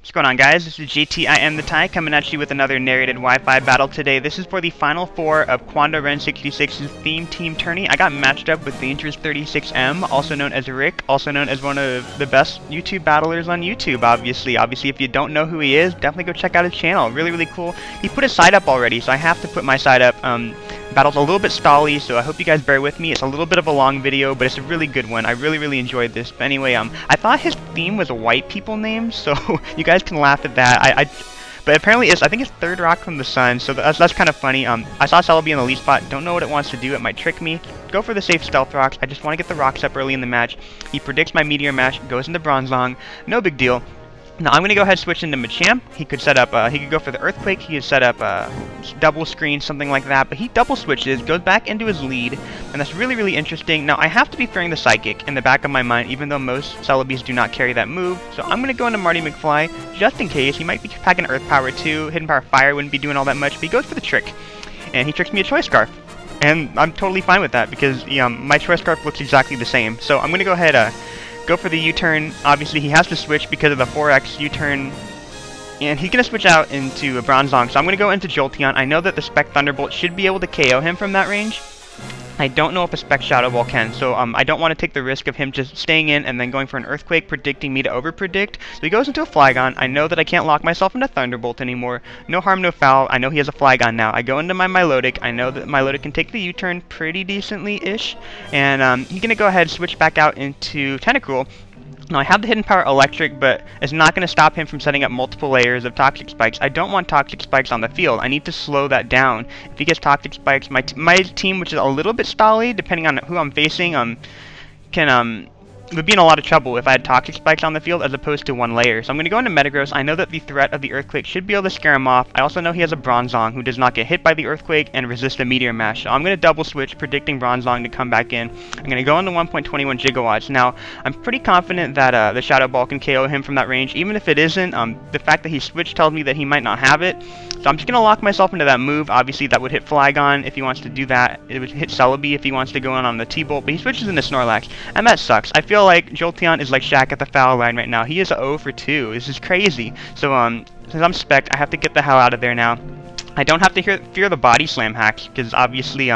What's going on, guys? This is JT iamthetie coming at you with another narrated Wi-Fi battle today. This is for the final four of KwandaoRen66's theme team tourney. I got matched up with Dangerous36M, also known as Rick, also known as one of the best YouTube battlers on YouTube, obviously. Obviously, if you don't know who he is, definitely go check out his channel. Really, really cool. He put his side up already, so I have to put my side up. Battle's a little bit stally, so I hope you guys bear with me. It's a little bit of a long video, but it's a really good one. I really enjoyed this. But anyway, I thought his theme was a white people name, so you guys can laugh at that. But apparently I think it's third rock from the sun, so that's kind of funny. I saw Celebi in the lead spot. Don't know what it wants to do. It might trick me. Go for the safe stealth rocks. I just want to get the rocks up early in the match. He predicts my meteor match, goes into Bronzong. No big deal. Now I'm gonna go ahead and switch into Machamp. He could set up, he could go for the Earthquake. He could set up double screen, something like that. But he double switches, goes back into his lead, and that's really interesting. Now I have to be fearing the Psychic in the back of my mind, even though most Celebis do not carry that move. So I'm gonna go into Marty McFly just in case. He might be packing Earth Power too. Hidden Power Fire wouldn't be doing all that much, but he goes for the trick, and he tricks me a Choice Scarf. And I'm totally fine with that because my Choice Scarf looks exactly the same. So I'm gonna go ahead. Go for the U-turn. Obviously, he has to switch because of the 4x U-turn. And he's going to switch out into a Bronzong. So I'm going to go into Jolteon. I know that the Spec Thunderbolt should be able to KO him from that range. I don't know if a Spec Shadow Ball can, so I don't want to take the risk of him just staying in and then going for an Earthquake, predicting me to overpredict. So he goes into a Flygon. I know that I can't lock myself into Thunderbolt anymore. No harm, no foul. I know he has a Flygon now. I go into my Milotic. I know that Milotic can take the U-turn pretty decently-ish. And he's going to go ahead and switch back out into Tentacruel. Now I have the Hidden Power Electric, but it's not going to stop him from setting up multiple layers of Toxic Spikes. I don't want Toxic Spikes on the field. I need to slow that down. If he gets Toxic Spikes, my team, which is a little bit stally, depending on who I'm facing, would be in a lot of trouble if I had Toxic Spikes on the field as opposed to one layer. So I'm going to go into Metagross. I know that the threat of the Earthquake should be able to scare him off. I also know he has a Bronzong who does not get hit by the Earthquake and resist a Meteor Mash. So I'm going to double switch, predicting Bronzong to come back in. I'm going to go into 1.21 gigawatts. Now, I'm pretty confident that the Shadow Ball can KO him from that range. Even if it isn't, the fact that he switched tells me that he might not have it. So I'm just going to lock myself into that move. Obviously, that would hit Flygon if he wants to do that. It would hit Celebi if he wants to go in on the T-Bolt. But he switches into Snorlax, and that sucks. I feel like Jolteon is like Shaq at the foul line right now. He is 0 for 2. This is crazy. So since I'm Spec'd, I have to get the hell out of there now. I don't have to fear the Body Slam hacks because obviously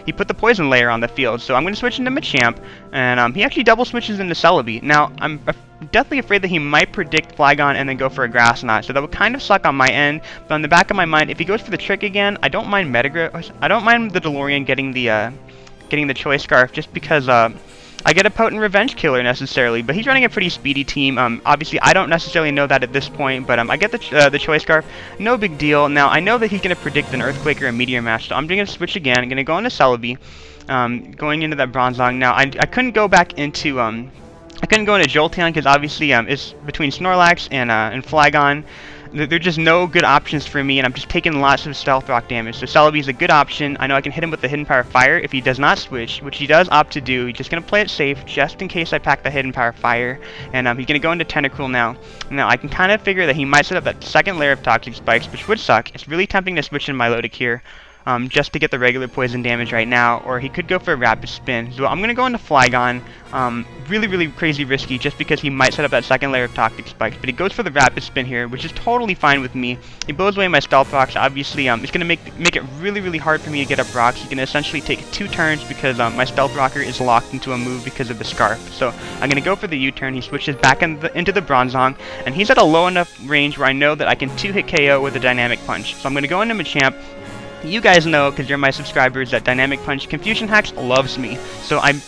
he put the Poison Layer on the field. So I'm going to switch into Machamp, and he actually double switches into Celebi. Now I'm definitely afraid that he might predict Flygon and then go for a Grass Knot. So that would kind of suck on my end. But on the back of my mind, if he goes for the trick again, I don't mind Metagross. I don't mind the DeLorean getting the Choice Scarf just because I get a potent revenge killer necessarily, but he's running a pretty speedy team. Obviously, I don't necessarily know that at this point, but I get the Choice Scarf. No big deal. Now, I know that he's going to predict an Earthquake or a Meteor Mash, so I'm going to switch again. I'm going to go into Celebi, going into that Bronzong. Now, I couldn't go back into I couldn't go into Jolteon because obviously it's between Snorlax and Flygon. There are just no good options for me, and I'm just taking lots of Stealth Rock damage. So Celebi is a good option. I know I can hit him with the Hidden Power Fire if he does not switch, which he does opt to do. He's just going to play it safe just in case I pack the Hidden Power Fire. And he's going to go into Tentacruel now. Now, I can kind of figure that he might set up that second layer of Toxic Spikes, which would suck. It's really tempting to switch in Milotic here. Just to get the regular poison damage right now, or he could go for a Rapid Spin. So I'm going to go into Flygon. Really crazy risky just because he might set up that second layer of Toxic Spikes, but he goes for the Rapid Spin here, which is totally fine with me. He blows away my Stealth Rocks. Obviously, it's going to make it really hard for me to get up rocks. He's going to essentially take 2 turns because my Stealth Rocker is locked into a move because of the Scarf. So I'm going to go for the U-turn. He switches back into the Bronzong, and he's at a low enough range where I know that I can 2-hit KO with a Dynamic Punch. So I'm going to go into Machamp. You guys know, because you're my subscribers, that Dynamic Punch Confusion Hacks loves me. So I'm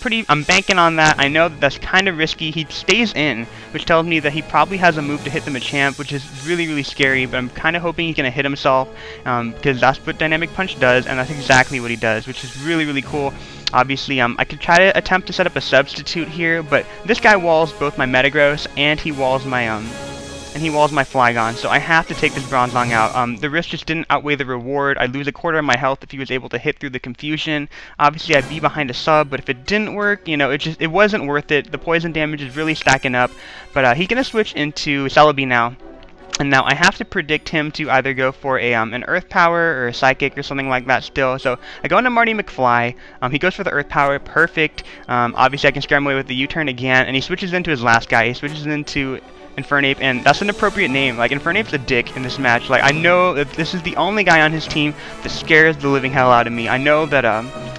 banking on that. I know that that's kind of risky. He stays in, which tells me that he probably has a move to hit the Machamp, which is really scary, but I'm kind of hoping he's going to hit himself, because that's what Dynamic Punch does, and that's exactly what he does, which is really cool. Obviously, I could try to attempt to set up a substitute here, but this guy walls both my Metagross, and he walls my Flygon, so I have to take this Bronzong out. The risk just didn't outweigh the reward. I lose a quarter of my health if he was able to hit through the confusion. Obviously, I'd be behind a sub, but if it didn't work, you know, it wasn't worth it. The poison damage is really stacking up, but he's gonna switch into Celebi now. And now I have to predict him to either go for an Earth Power or a Psychic or something like that still. So I go into Marty McFly. He goes for the Earth Power. Perfect. Obviously I can scare him away with the U-turn again. And he switches into his last guy. He switches into Infernape, and that's an appropriate name. Like, Infernape's a dick in this match. Like, I know that this is the only guy on his team that scares the living hell out of me. I know that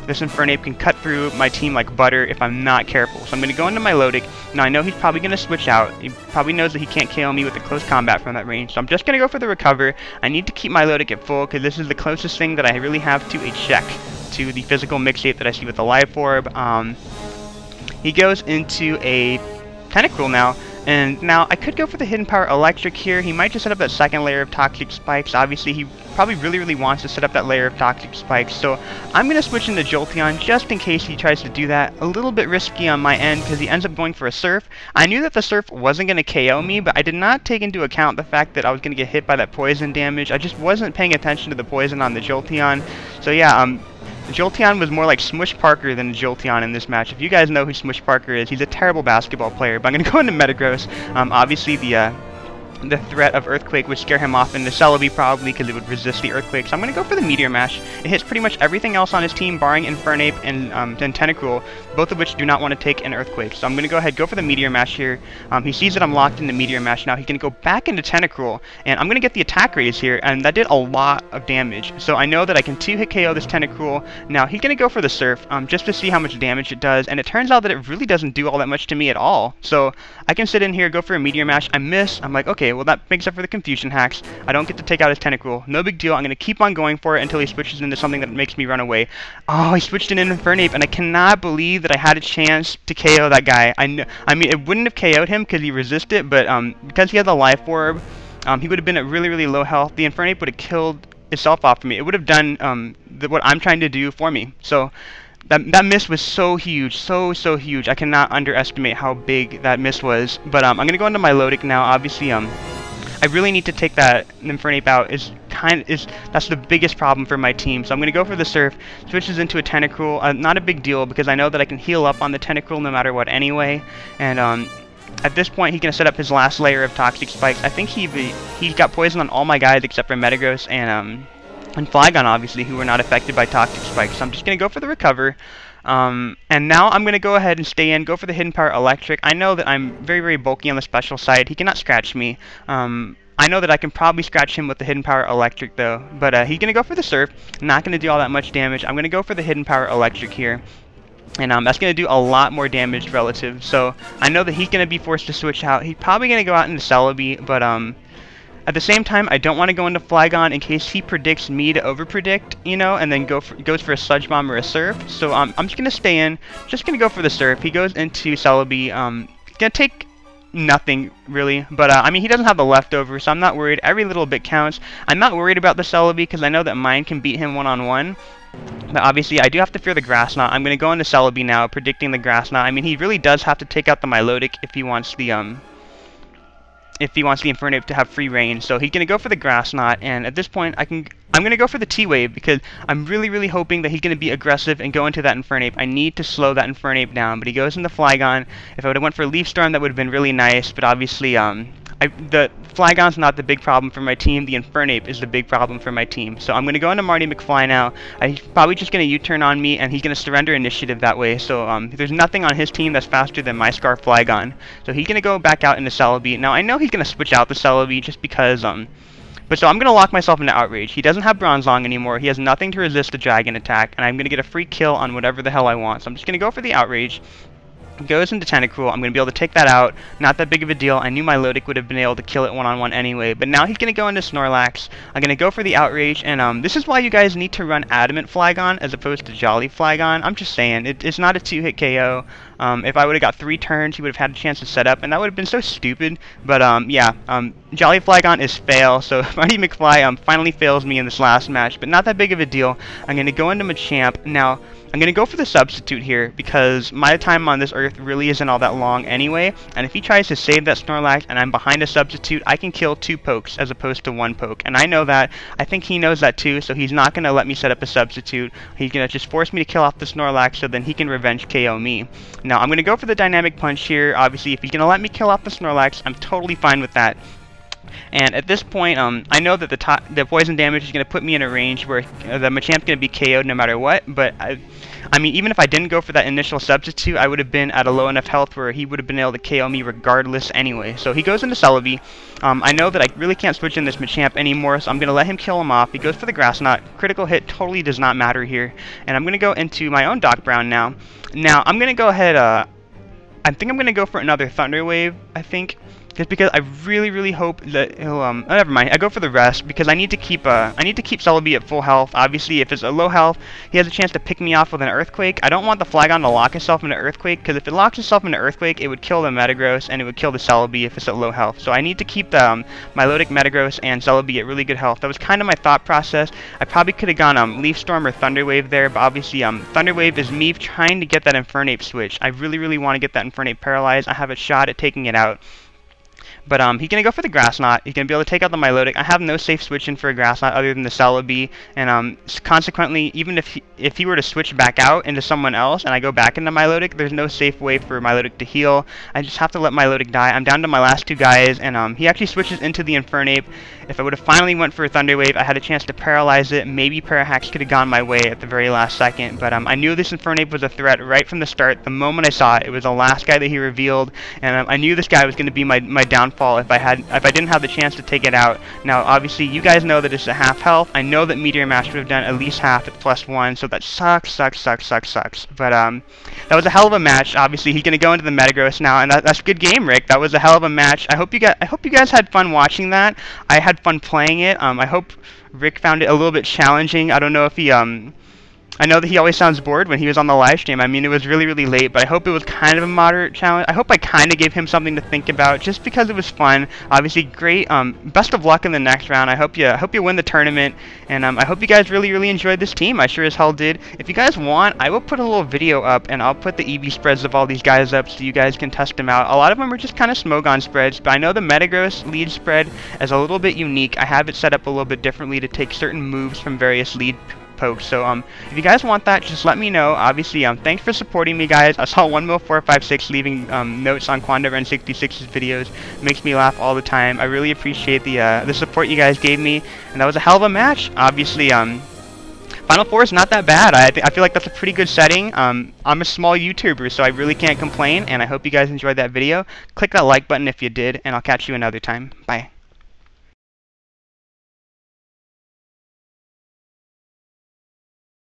this Infernape can cut through my team like butter if I'm not careful. So I'm going to go into my Lodic. Now, I know he's probably going to switch out. He probably knows that he can't KO me with the close combat from that range. So I'm just going to go for the recover. I need to keep my Lodic at full because this is the closest thing that I really have to a check to the physical mix-shape that I see with the Life Orb. He goes into a Tentacruel now, and now I could go for the Hidden Power Electric here. He might just set up that second layer of Toxic Spikes. Obviously, he probably really wants to set up that layer of Toxic Spikes, so I'm going to switch into Jolteon just in case he tries to do that. A little bit risky on my end because he ends up going for a Surf. I knew that the Surf wasn't going to KO me, but I did not take into account the fact that I was going to get hit by that poison damage. I just wasn't paying attention to the poison on the Jolteon. So yeah, Jolteon was more like Smush Parker than Jolteon in this match. If you guys know who Smush Parker is, he's a terrible basketball player. But I'm going to go into Metagross. Obviously, the threat of Earthquake would scare him off into Celebi probably because it would resist the Earthquake. So I'm going to go for the Meteor Mash. It hits pretty much everything else on his team, barring Infernape and Tentacruel, both of which do not want to take an Earthquake. So I'm going to go ahead, go for the Meteor Mash here. He sees that I'm locked into Meteor Mash now. He can go back into Tentacruel, and I'm going to get the attack raise here, and that did a lot of damage. So I know that I can 2-hit KO this Tentacruel. Now he's going to go for the Surf just to see how much damage it does, and it turns out that it really doesn't do all that much to me at all. So I can sit in here, go for a Meteor Mash. I miss. I'm like, okay, well that makes up for the confusion hacks. I don't get to take out his Tentacruel. No big deal. I'm going to keep on going for it until he switches into something that makes me run away. Oh, he switched into Infernape, and I cannot believe that I had a chance to KO that guy. I mean, it wouldn't have KO'd him because he resisted, but because he had the Life Orb, he would have been at really low health. The Infernape would have killed itself off for me. It would have done what I'm trying to do for me. So that miss was so huge, so huge. I cannot underestimate how big that miss was. But I'm gonna go into my Lodic now. Obviously, I really need to take that Infernape out. That's the biggest problem for my team. So I'm gonna go for the Surf. Switches into a Tentacruel. Not a big deal because I know that I can heal up on the Tentacruel no matter what anyway. And at this point, he's gonna set up his last layer of Toxic Spikes. I think he got poison on all my guys except for Metagross and Flygon, obviously, who were not affected by Toxic Spikes. So I'm just going to go for the recover. And now I'm going to go ahead and stay in, go for the Hidden Power Electric. I know that I'm very bulky on the special side. He cannot scratch me. I know that I can probably scratch him with the Hidden Power Electric, though. But he's going to go for the Surf. Not going to do all that much damage. I'm going to go for the Hidden Power Electric here. And that's going to do a lot more damage relative. So I know that he's going to be forced to switch out. He's probably going to go out into Celebi, but at the same time, I don't want to go into Flygon in case he predicts me to overpredict, you know, and then goes for a Sludge Bomb or a Surf. So I'm just going to stay in, just going to go for the Surf. He goes into Celebi, going to take nothing, really. But, I mean, he doesn't have the leftover, so I'm not worried. Every little bit counts. I'm not worried about the Celebi because I know that mine can beat him one-on-one. But obviously, I do have to fear the Grass Knot. I'm going to go into Celebi now, predicting the Grass Knot. I mean, he really does have to take out the Milotic if he wants the Infernape to have free reign. So he's going to go for the Grass Knot, and at this point I'm going to go for the T-Wave because I'm really hoping that he's going to be aggressive and go into that Infernape. I need to slow that Infernape down, but he goes into Flygon. If I would have went for Leaf Storm, that would have been really nice, but obviously the Flygon's not the big problem for my team. The Infernape is the big problem for my team. So I'm going to go into Marty McFly now. He's probably just going to U-turn on me, and he's going to surrender initiative that way. So there's nothing on his team that's faster than my Scarf Flygon. So he's going to go back out into Celebi. Now I know he's going to switch out the Celebi just because but so I'm going to lock myself into Outrage. He doesn't have Bronzong anymore. He has nothing to resist the Dragon attack, and I'm going to get a free kill on whatever the hell I want. So I'm just going to go for the Outrage. Goes into Tentacruel. I'm going to be able to take that out. Not that big of a deal. I knew my Lodic would have been able to kill it one-on-one anyway, but now he's going to go into Snorlax. I'm going to go for the Outrage, and this is why you guys need to run Adamant Flygon as opposed to Jolly Flygon. I'm just saying, it's not a 2-hit KO. If I would have got 3 turns, he would have had a chance to set up, and that would have been so stupid. But yeah, Jolly Flygon is fail, so Marty McFly finally fails me in this last match, but not that big of a deal. I'm going to go into Machamp. Now, I'm going to go for the Substitute here because my time on this Earth really isn't all that long anyway, and if he tries to save that Snorlax and I'm behind a Substitute, I can kill 2 pokes as opposed to 1 poke, and I know that. I think he knows that too, so he's not going to let me set up a Substitute. He's going to just force me to kill off the Snorlax so then he can revenge KO me. Now, I'm going to go for the Dynamic Punch here. Obviously, if he's going to let me kill off the Snorlax, I'm totally fine with that. And at this point, I know that the poison damage is going to put me in a range where the Machamp's going to be KO'd no matter what, but I mean, even if I didn't go for that initial substitute, I would have been at a low enough health where he would have been able to KO me regardless anyway. So he goes into Celebi. I know that I really can't switch in this Machamp anymore, so I'm going to let him kill him off. He goes for the Grass Knot. Critical hit totally does not matter here. And I'm going to go into my own Doc Brown now. Now, I'm going to go ahead, I think I'm going to go for another Thunder Wave, I think. Just because I really hope that he'll oh, never mind. I go for the rest because I need to keep Celebi at full health. Obviously, if it's a low health, he has a chance to pick me off with an Earthquake. I don't want the Flygon to lock itself into Earthquake because if it locks itself into Earthquake, it would kill the Metagross and it would kill the Celebi if it's at low health. So I need to keep the Milotic, Metagross, and Celebi at really good health. That was kind of my thought process. I probably could have gone Leaf Storm or Thunder Wave there, but obviously Thunder Wave is me trying to get that Infernape switch. I really want to get that Infernape paralyzed. I have a shot at taking it out. But he's going to go for the Grass Knot. He's going to be able to take out the Milotic. I have no safe switch in for a Grass Knot other than the Celebi. And consequently, even if he were to switch back out into someone else and I go back into Milotic, there's no safe way for Milotic to heal. I just have to let Milotic die. I'm down to my last two guys, and he actually switches into the Infernape. If I would have finally went for a Thunder Wave, I had a chance to paralyze it. Maybe Parahacks could have gone my way at the very last second. But I knew this Infernape was a threat right from the start. The moment I saw it, it was the last guy that he revealed. And I knew this guy was going to be my downfall if I didn't have the chance to take it out. Now, obviously, you guys know that it's a half health. I know that Meteor Mash would have done at least half at +1, so that sucks. But that was a hell of a match. Obviously, he's gonna go into the Metagross now, and that's a good game, Rick. That was a hell of a match. I hope you guys had fun watching that. I had fun playing it. I hope Rick found it a little bit challenging. I don't know if he I know that he always sounds bored when he was on the live stream. I mean, it was really late, but I hope it was kind of a moderate challenge. I hope I kind of gave him something to think about just because it was fun. Obviously, great. Best of luck in the next round. I hope you win the tournament, and I hope you guys really enjoyed this team. I sure as hell did. If you guys want, I will put a little video up, and I'll put the EV spreads of all these guys up so you guys can test them out. A lot of them are just kind of Smogon spreads, but I know the Metagross lead spread is a little bit unique. I have it set up a little bit differently to take certain moves from various lead pokes. So if you guys want that, just let me know. Obviously, thanks for supporting me, guys. I saw 1mil456 leaving notes on KwandaoRen66's videos. It makes me laugh all the time. I really appreciate the support you guys gave me, and that was a hell of a match. Obviously, Final Four is not that bad. I feel like that's a pretty good setting. I'm a small YouTuber, so I really can't complain, and I hope you guys enjoyed that video. Click that like button if you did, and I'll catch you another time. Bye.